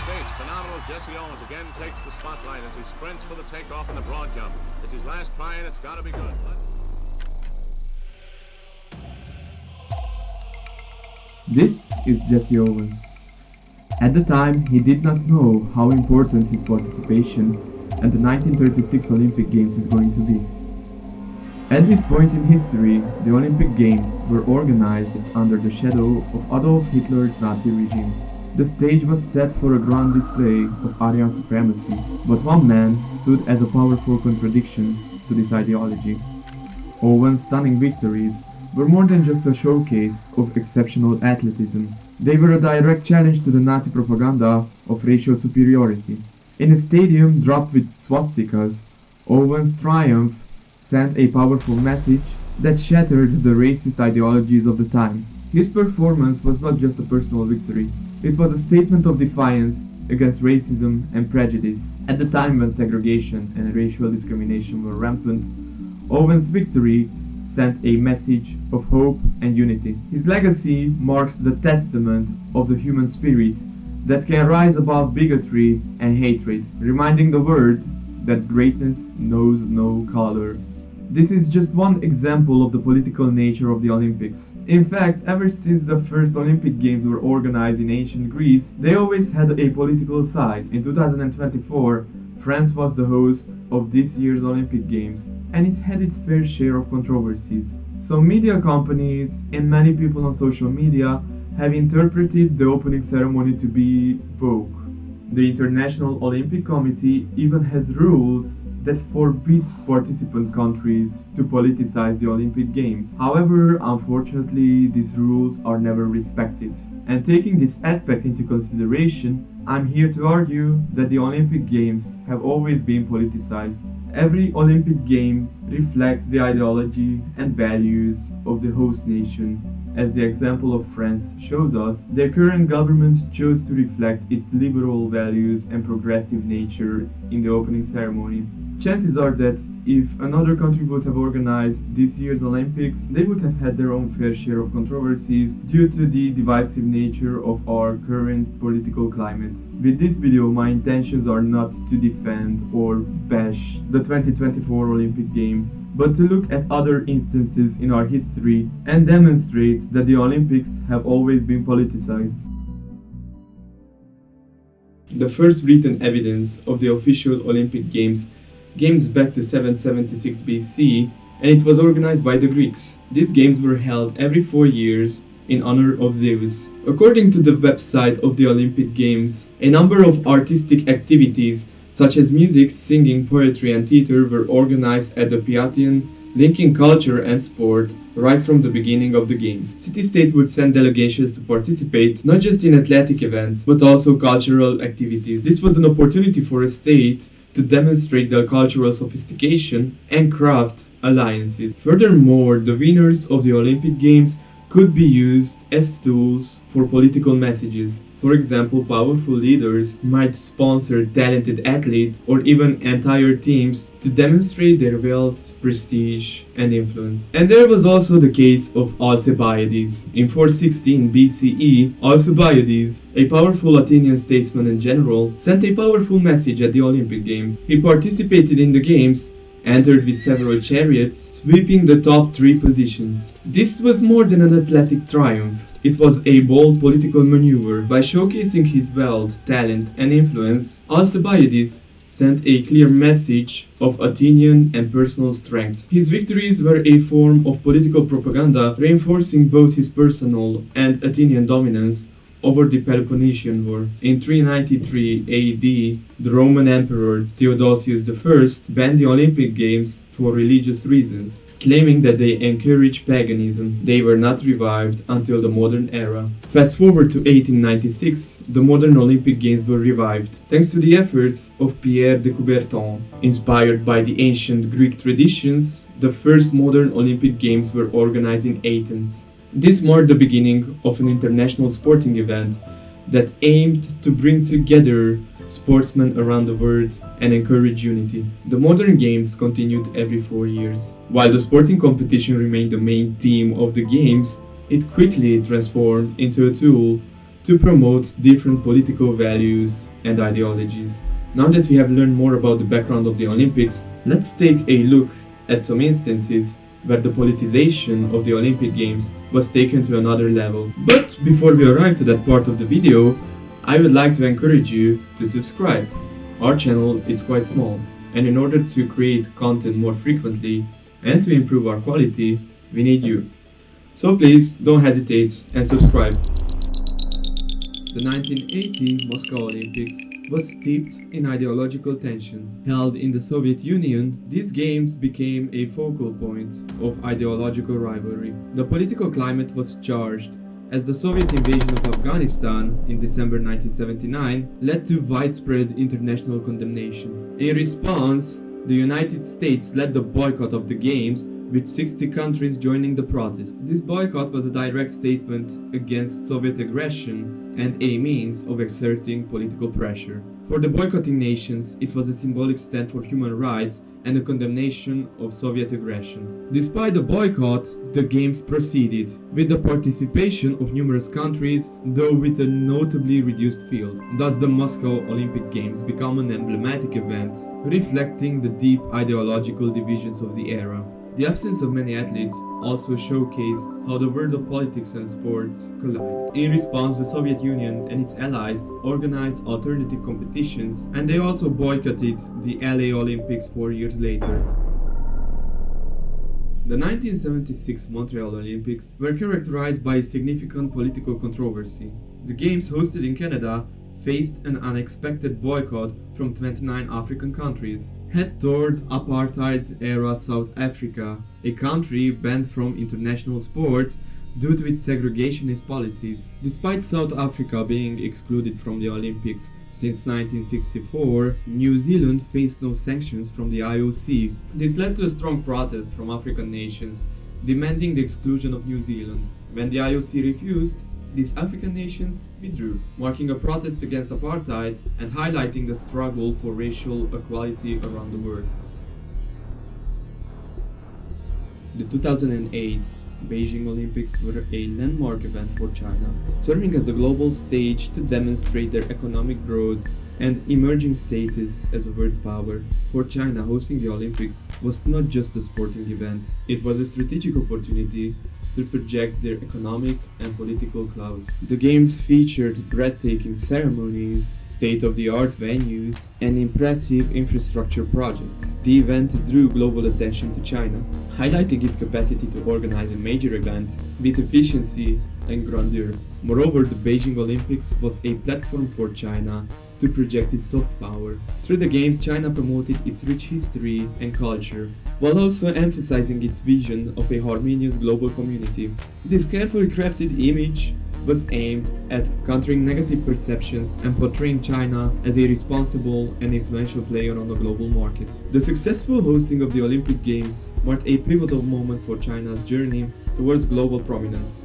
States, phenomenal Jesse Owens again takes the spotlight as he sprints for the takeoff in the broad jump. It's his last try and it's got to be good. This is Jesse Owens. At the time, he did not know how important his participation at the 1936 Olympic Games is going to be. At this point in history, the Olympic Games were organized under the shadow of Adolf Hitler's Nazi regime. The stage was set for a grand display of Aryan supremacy, but one man stood as a powerful contradiction to this ideology. Owen's stunning victories were more than just a showcase of exceptional athleticism. They were a direct challenge to the Nazi propaganda of racial superiority. In a stadium dropped with swastikas, Owen's triumph sent a powerful message that shattered the racist ideologies of the time. His performance was not just a personal victory, it was a statement of defiance against racism and prejudice. At the time when segregation and racial discrimination were rampant, Owen's victory sent a message of hope and unity. His legacy marks the testament of the human spirit that can rise above bigotry and hatred, reminding the world that greatness knows no color. This is just one example of the political nature of the Olympics. In fact, ever since the first Olympic Games were organized in ancient Greece, they always had a political side. In 2024, France was the host of this year's Olympic Games, and it had its fair share of controversies. Some media companies and many people on social media have interpreted the opening ceremony to be woke. The International Olympic Committee even has rules that forbid participant countries to politicize the Olympic Games. However, unfortunately, these rules are never respected. And taking this aspect into consideration, I'm here to argue that the Olympic Games have always been politicized. Every Olympic game reflects the ideology and values of the host nation. As the example of France shows us, their current government chose to reflect its liberal values and progressive nature in the opening ceremony. Chances are that if another country would have organized this year's Olympics, they would have had their own fair share of controversies due to the divisive nature of our current political climate. With this video, my intentions are not to defend or bash the 2024 Olympic Games, but to look at other instances in our history and demonstrate that the Olympics have always been politicized. The first written evidence of the official Olympic Games back to 776 BC, and it was organized by the Greeks. These games were held every 4 years in honor of Zeus. According to the website of the Olympic Games, a number of artistic activities such as music, singing, poetry and theater were organized at the Paideon, linking culture and sport right from the beginning of the games. City-states would send delegations to participate not just in athletic events, but also cultural activities. This was an opportunity for a state to demonstrate their cultural sophistication and craft alliances. Furthermore, the winners of the Olympic Games could be used as tools for political messages. For example, powerful leaders might sponsor talented athletes or even entire teams to demonstrate their wealth, prestige, and influence. And there was also the case of Alcibiades. In 416 BCE, Alcibiades, a powerful Athenian statesman and general, sent a powerful message at the Olympic Games. He participated in the games, entered with several chariots, sweeping the top 3 positions. This was more than an athletic triumph. It was a bold political maneuver. By showcasing his wealth, talent, and influence, Alcibiades sent a clear message of Athenian and personal strength. His victories were a form of political propaganda, reinforcing both his personal and Athenian dominance over the Peloponnesian War. In 393 AD, the Roman Emperor Theodosius I banned the Olympic Games for religious reasons, claiming that they encouraged paganism. They were not revived until the modern era. Fast forward to 1896, the modern Olympic Games were revived, thanks to the efforts of Pierre de Coubertin. Inspired by the ancient Greek traditions, the first modern Olympic Games were organized in Athens. This marked the beginning of an international sporting event that aimed to bring together sportsmen around the world and encourage unity. The modern games continued every 4 years. While the sporting competition remained the main theme of the games, it quickly transformed into a tool to promote different political values and ideologies. Now that we have learned more about the background of the Olympics, let's take a look at some instances where the politicization of the Olympic Games was taken to another level. But before we arrive to that part of the video, I would like to encourage you to subscribe. Our channel is quite small, and in order to create content more frequently and to improve our quality, we need you. So please don't hesitate and subscribe. The 1980 Moscow Olympics was steeped in ideological tension. Held in the Soviet Union, these games became a focal point of ideological rivalry. The political climate was charged as the Soviet invasion of Afghanistan in December 1979 led to widespread international condemnation. In response, the United States led the boycott of the Games, with 60 countries joining the protest. This boycott was a direct statement against Soviet aggression and a means of exerting political pressure. For the boycotting nations, it was a symbolic stand for human rights and a condemnation of Soviet aggression. Despite the boycott, the Games proceeded, with the participation of numerous countries, though with a notably reduced field. Thus, the Moscow Olympic Games become an emblematic event, reflecting the deep ideological divisions of the era. The absence of many athletes also showcased how the world of politics and sports collide. In response, the Soviet Union and its allies organized alternative competitions, and they also boycotted the LA Olympics 4 years later. The 1976 Montreal Olympics were characterized by significant political controversy. The Games, hosted in Canada, faced an unexpected boycott from 29 African countries. Head toward apartheid-era South Africa, a country banned from international sports due to its segregationist policies. Despite South Africa being excluded from the Olympics since 1964, New Zealand faced no sanctions from the IOC. This led to a strong protest from African nations demanding the exclusion of New Zealand. When the IOC refused, these African nations withdrew, marking a protest against apartheid and highlighting the struggle for racial equality around the world. The 2008 Beijing Olympics were a landmark event for China, serving as a global stage to demonstrate their economic growth and emerging status as a world power. For China, hosting the Olympics was not just a sporting event, it was a strategic opportunity to project their economic and political clout. The Games featured breathtaking ceremonies, state-of-the-art venues, and impressive infrastructure projects. The event drew global attention to China, highlighting its capacity to organize a major event with efficiency and grandeur. Moreover, the Beijing Olympics was a platform for China to project its soft power. Through the Games, China promoted its rich history and culture, while also emphasizing its vision of a harmonious global community. This carefully crafted image was aimed at countering negative perceptions and portraying China as a responsible and influential player on the global market. The successful hosting of the Olympic Games marked a pivotal moment for China's journey towards global prominence.